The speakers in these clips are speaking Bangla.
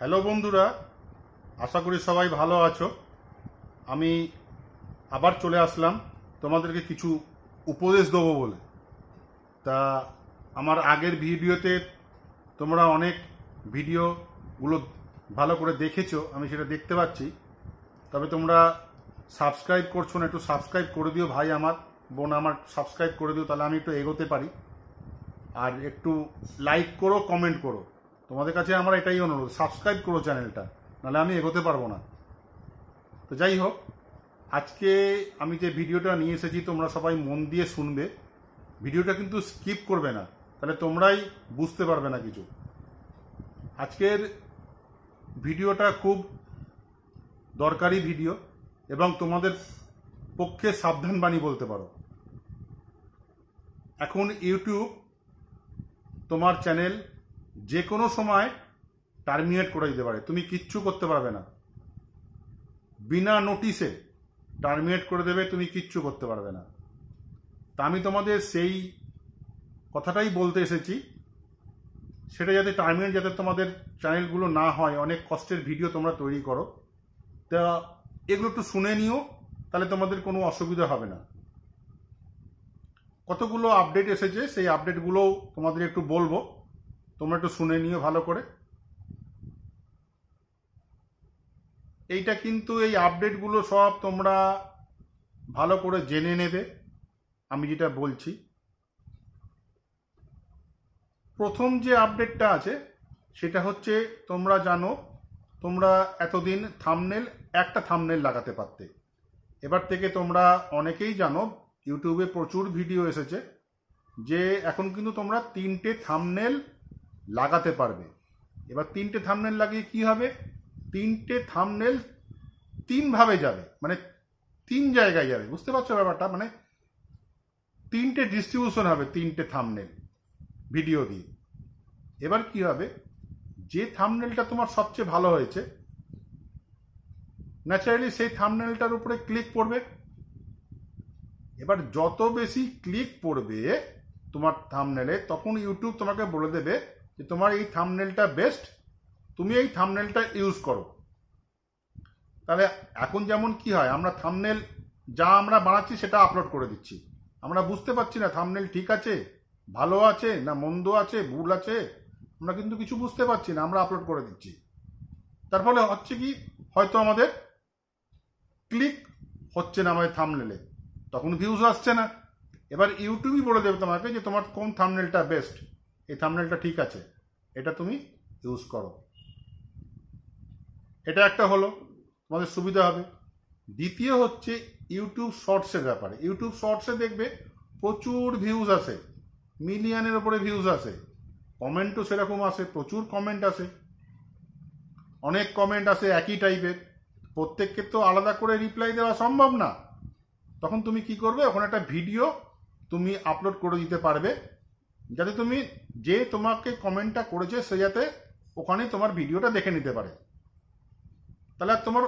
হ্যালো বন্ধুরা, আশা করি সবাই ভালো আছো। আমি আবার চলে আসলাম তোমাদেরকে কিছু উপদেশ দেবো বলে। তা আমার আগের ভিডিওতে তোমরা অনেক ভিডিওগুলো ভালো করে দেখেছো, আমি সেটা দেখতে পাচ্ছি। তবে তোমরা সাবস্ক্রাইব করছো না, একটু সাবস্ক্রাইব করে দিও ভাই আমার, বোন আমার, সাবস্ক্রাইব করে দিও, তাহলে আমি একটু এগোতে পারি। আর একটু লাইক করো, কমেন্ট করো, তোমাদের কাছে আমার এটাই অনুরোধ। সাবস্ক্রাইব করো চ্যানেলটা, নাহলে আমি এগোতে পারবো না। তো যাই হোক, আজকে আমি যে ভিডিওটা নিয়ে এসেছি তোমরা সবাই মন দিয়ে শুনবে। ভিডিওটা কিন্তু স্কিপ করবে না, তাহলে তোমরাই বুঝতে পারবে না কিছু। আজকের ভিডিওটা খুব দরকারি ভিডিও এবং তোমাদের পক্ষে সাবধান বাণী বলতে পারো। এখন ইউটিউব তোমার চ্যানেল যে কোনো সময় টার্মিনেট করে দিতে পারে, তুমি কিচ্ছু করতে পারবে না। বিনা নোটিশে টার্মিনেট করে দেবে, তুমি কিচ্ছু করতে পারবে না। তা আমি তোমাদের সেই কথাটাই বলতে এসেছি, সেটা যাতে টার্মিনেট যাতে তোমাদের চ্যানেলগুলো না হয়। অনেক কষ্টের ভিডিও তোমরা তৈরি করো, তা এগুলো একটু শুনে নিও, তাহলে তোমাদের কোনো অসুবিধা হবে না। কতগুলো আপডেট এসেছে, সেই আপডেটগুলোও তোমাদের একটু বলবো, তোমরা একটু শুনে নিও ভালো করে। এইটা কিন্তু এই আপডেটগুলো সব তোমরা ভালো করে জেনে নেবে আমি যেটা বলছি। প্রথম যে আপডেটটা আছে সেটা হচ্ছে, তোমরা জানো তোমরা এতদিন একটা থাম্বনেল লাগাতে পারতে। এবার থেকে তোমরা অনেকেই জানো, ইউটিউবে প্রচুর ভিডিও এসেছে যে এখন কিন্তু তোমরা 3টে থাম্বনেল লাগাতে পারবে। এবার 3টে থাম্বনেল লাগিয়ে কি হবে, 3টে থাম্বনেল 3 ভাবে যাবে, মানে 3 জায়গায় যাবে। বুঝতে পারছো ব্যাপারটা? মানে 3টে ডিস্ট্রিবিউশন হবে 3টে থাম্বনেল ভিডিও দিয়ে। এবার কি হবে, যে থাম্বনেলটা তোমার সবচেয়ে ভালো হয়েছে, ন্যাচারালি সেই থাম্বনেলটার উপরে ক্লিক পড়বে। এবার যত বেশি ক্লিক পড়বে তোমার থাম্বনেলে, তখন ইউটিউব তোমাকে বলে দেবে যে তোমার এই থাম্বনেলটা বেস্ট, তুমি এই থাম্বনেলটা ইউজ করো। তাহলে এখন যেমন কি হয়, আমরা থাম্বনেল যা আমরা বানাচ্ছি সেটা আপলোড করে দিচ্ছি, আমরা বুঝতে পারছি না থাম্বনেল ঠিক আছে, ভালো আছে না মন্দ আছে, ভুল আছে, আমরা কিন্তু কিছু বুঝতে পারছি না, আমরা আপলোড করে দিচ্ছি। তার ফলে হচ্ছে কি, হয়তো আমাদের ক্লিক হচ্ছে না আমাদের থাম্বনেলে, তখন ভিউজ আসছে না। এবার ইউটিউবই বলে দেবে তোমাকে যে তোমার কোন থাম্বনেলটা বেস্ট, এই থাম্বনেলটা ঠিক আছে, এটা তুমি ইউজ করো। এটা একটা হলো, তোমাদের সুবিধা হবে। দ্বিতীয় হচ্ছে ইউটিউব শর্টসের ব্যাপারে। ইউটিউব শর্টসে দেখবে প্রচুর ভিউজ আসে, মিলিয়নের ওপরে ভিউজ আসে, কমেন্টও সেরকম আসে, প্রচুর কমেন্ট আসে, অনেক কমেন্ট আসে একই টাইপের। প্রত্যেককে তো আলাদা করে রিপ্লাই দেওয়া সম্ভব না। তখন তুমি কি করবে, ওখানে একটা ভিডিও তুমি আপলোড করে দিতে পারবে, যাতে তুমি যে তোমাকে কমেন্টটা করেছে সে যাতে ওখানে তোমার ভিডিওটা দেখে নিতে পারে। তাহলে আর তোমার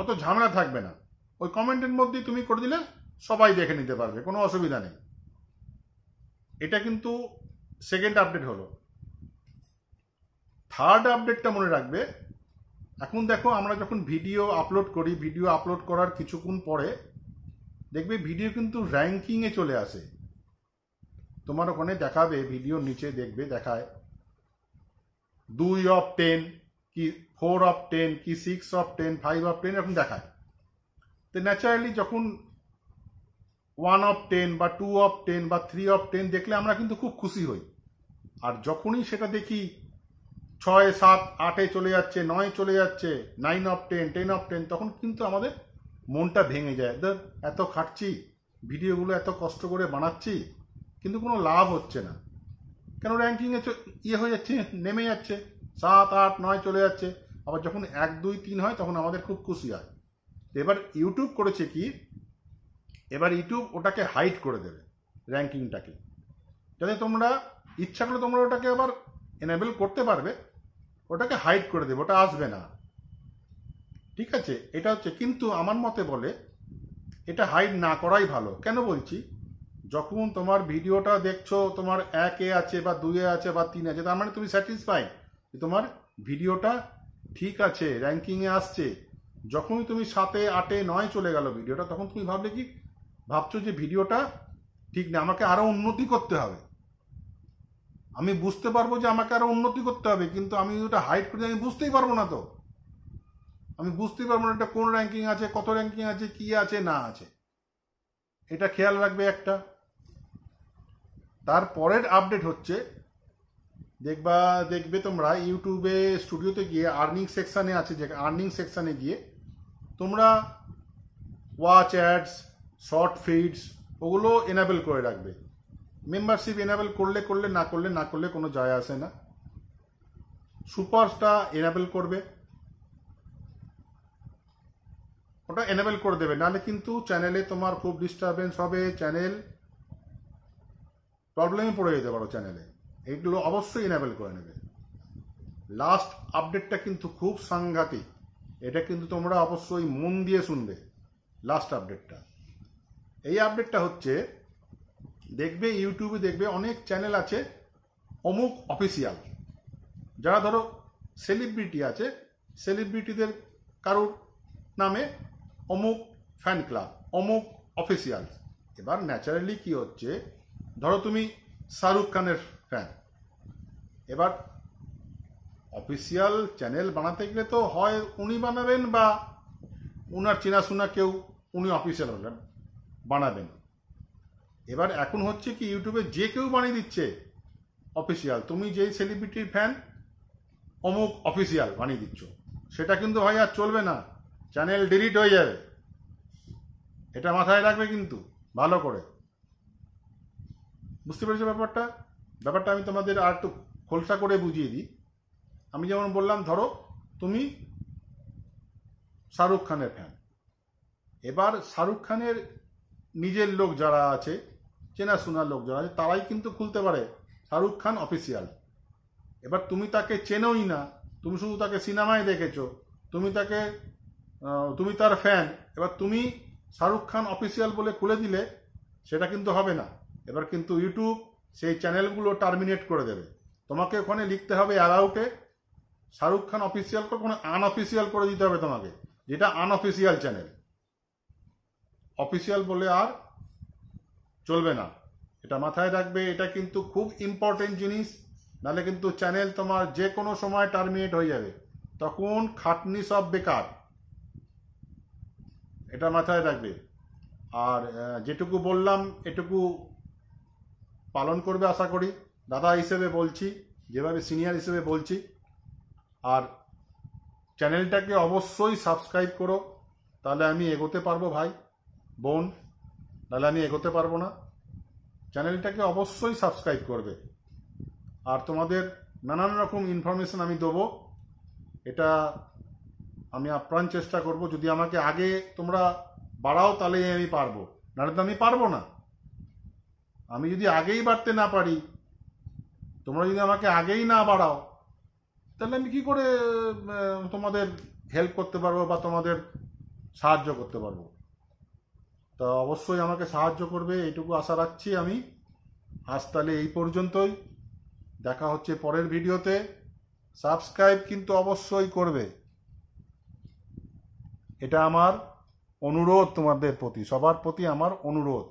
অত ঝামেলা থাকবে না, ওই কমেন্টের মধ্যেই তুমি করে দিলে সবাই দেখে নিতে পারবে, কোনো অসুবিধা নেই। এটা কিন্তু সেকেন্ড আপডেট হলো। থার্ড আপডেটটা মনে রাখবে, এখন দেখো আমরা যখন ভিডিও আপলোড করি, ভিডিও আপলোড করার কিছুক্ষণ পরে দেখবে ভিডিও কিন্তু র্যাঙ্কিংয়ে চলে আসে। তোমার ওখানে দেখাবে, ভিডিওর নিচে দেখবে দেখায় 2 of 10 কি 4 of 10 কি 6 of 10, 5 of 10 এরকম দেখায়। তো ন্যাচারালি যখন 1 of 10 বা 2 of 10 বা 3 of 10 দেখলে আমরা কিন্তু খুব খুশি হই। আর যখনই সেটা দেখি 6, 7, 8-এ চলে যাচ্ছে, 9-এ চলে যাচ্ছে, 9 of 10, 10 of 10, তখন কিন্তু আমাদের মনটা ভেঙে যায়। এত খাটছি, ভিডিওগুলো এত কষ্ট করে বানাচ্ছি, কিন্তু কোনো লাভ হচ্ছে না কেন, র্যাঙ্কিংয়ে হয়ে যাচ্ছে, নেমে যাচ্ছে, 7, 8, 9 চলে যাচ্ছে। আবার যখন 1, 2, 3 হয় তখন আমাদের খুব খুশি হয়। এবার ইউটিউব করেছে কি, এবার ইউটিউব ওটাকে হাইড করে দেবে, র্যাঙ্কিংটাকে, যাতে তোমরা ইচ্ছা করলে তোমরা ওটাকে আবার এনেবল করতে পারবে, ওটাকে হাইড করে দেবে, ওটা আসবে না। ঠিক আছে, এটা হচ্ছে, কিন্তু আমার মতে বলে এটা হাইড না করাই ভালো। কেন বলছি, যখন তোমার ভিডিওটা দেখছো তোমার 1-এ আছে বা 2-এ আছে বা 3-এ আছে, তার মানে তুমি স্যাটিসফাইড যে তোমার ভিডিওটা ঠিক আছে, র্যাঙ্কিংয়ে আসছে। যখনই তুমি 7, 8, 9 চলে গেল ভিডিওটা, তখন তুমি ভাবছো যে ভিডিওটা ঠিক না, আমাকে আরো উন্নতি করতে হবে। আমি বুঝতে পারবো যে আমাকে আরো উন্নতি করতে হবে, কিন্তু আমি ওটা হাইড করে আমি বুঝতেই পারবো না। তো আমি বুঝতেই পারবো না এটা কোন র্যাঙ্কিং আছে, কত র্যাঙ্কিং আছে, কি আছে না আছে। এটা খেয়াল রাখবে একটা। তারপরের আপডেট হচ্ছে, দেখবে তোমরা ইউটিউবে স্টুডিওতে গিয়ে আর্নিং সেকশানে আছে, যে আর্নিং সেকশানে গিয়ে তোমরা ওয়াচ অ্যাডস, শর্ট ফিডস ওগুলো এনাবেল করে রাখবে। মেম্বারশিপ এনাবেল করলে না করলে কোনো যায় আসে না। সুপারস্টার এনাবেল করবে, ওটা এনাবেল করে দেবে, নাহলে কিন্তু চ্যানেলে তোমার খুব ডিস্টারবেন্স হবে, চ্যানেল প্রবলেমে পড়ে যেতে পারো চ্যানেলে। এইগুলো অবশ্যই এনাবেল করে নেবে। লাস্ট আপডেটটা কিন্তু খুব সাংঘাতিক, এটা কিন্তু তোমরা অবশ্যই মন দিয়ে শুনবে। লাস্ট আপডেটটা, এই আপডেটটা হচ্ছে, দেখবে ইউটিউবে দেখবে অনেক চ্যানেল আছে অমুক অফিসিয়াল, যারা ধরো সেলিব্রিটি আছে, সেলিব্রিটিদের কারোর নামে অমুক ফ্যান ক্লাব, অমুক অফিসিয়াল। এবার ন্যাচারালি কি হচ্ছে, ধরো তুমি শাহরুখ খানের ফ্যান, এবার অফিসিয়াল চ্যানেল বানাতে গেলে তো হয় উনি বানাবেন বা উনার চেনাশোনা কেউ উনি অফিসিয়াল বানাবেন। এবার এখন হচ্ছে কি, ইউটিউবে যে কেউ বানিয়ে দিচ্ছে অফিসিয়াল, তুমি যেই সেলিব্রিটির ফ্যান অমুক অফিসিয়াল বানিয়ে দিচ্ছ, সেটা কিন্তু ভাই আর চলবে না, চ্যানেল ডিলিট হয়ে যাবে। এটা মাথায় রাখবে কিন্তু ভালো করে। বুঝতে পেরেছো ব্যাপারটা আমি তোমাদের আর একটু খোলসা করে বুঝিয়ে দিই। আমি যেমন বললাম, ধরো তুমি শাহরুখ খানের ফ্যান, এবার শাহরুখ খানের নিজের লোক যারা আছে, চেনাশোনা লোক যারা আছে, তারাই কিন্তু খুলতে পারে শাহরুখ খান অফিসিয়াল। এবার তুমি তাকে চেনোই না, তুমি শুধু তাকে সিনেমায় দেখেছো, তুমি তার ফ্যান, এবার তুমি শাহরুখ খান অফিসিয়াল বলে খুলে দিলে সেটা কিন্তু হবে না। এবার কিন্তু ইউটিউব সেই চ্যানেলগুলো টার্মিনেট করে দেবে। তোমাকে ওখানে লিখতে হবে অ্যালাউটে শাহরুখ খান অফিসিয়াল করে কোনো আনঅফিসিয়াল করে দিতে হবে তোমাকে, যেটা আনঅফিসিয়াল চ্যানেল। অফিসিয়াল বলে আর চলবে না, এটা মাথায় রাখবে। এটা কিন্তু খুব ইম্পর্টেন্ট জিনিস, নাহলে কিন্তু চ্যানেল তোমার যে কোনো সময় টার্মিনেট হয়ে যাবে, তখন খাটনি সব বেকার। এটা মাথায় রাখবে। আর যেটুকু বললাম এটুকু পালন করবে আশা করি, দাদা হিসেবে বলছি, যেভাবে সিনিয়র হিসেবে বলছি। আর চ্যানেলটাকে অবশ্যই সাবস্ক্রাইব করো, তাহলে আমি এগোতে পারবো ভাই বোন, তাহলে আমি এগোতে পারবো না। চ্যানেলটাকে অবশ্যই সাবস্ক্রাইব করবে, আর তোমাদের নানান রকম ইনফরমেশন আমি দেবো, এটা আমি আপ্রাণ চেষ্টা করব। যদি আমাকে আগে তোমরা বাড়াও তাহলেই আমি পারবো, নাহলে তো আমি পারবো না। আমি যদি আগেই বাড়তে না পারি, তোমরা যদি আমাকে আগেই না বাড়াও, তাহলে আমি কি করে তোমাদের হেল্প করতে পারবো বা তোমাদের সাহায্য করতে পারবো? তা অবশ্যই আমাকে সাহায্য করবে, এইটুকু আশা রাখছি আমি। আজ তাহলে এই পর্যন্তই, দেখা হচ্ছে পরের ভিডিওতে। সাবস্ক্রাইব কিন্তু অবশ্যই করবে, এটা আমার অনুরোধ তোমাদের প্রতি, সবার প্রতি আমার অনুরোধ।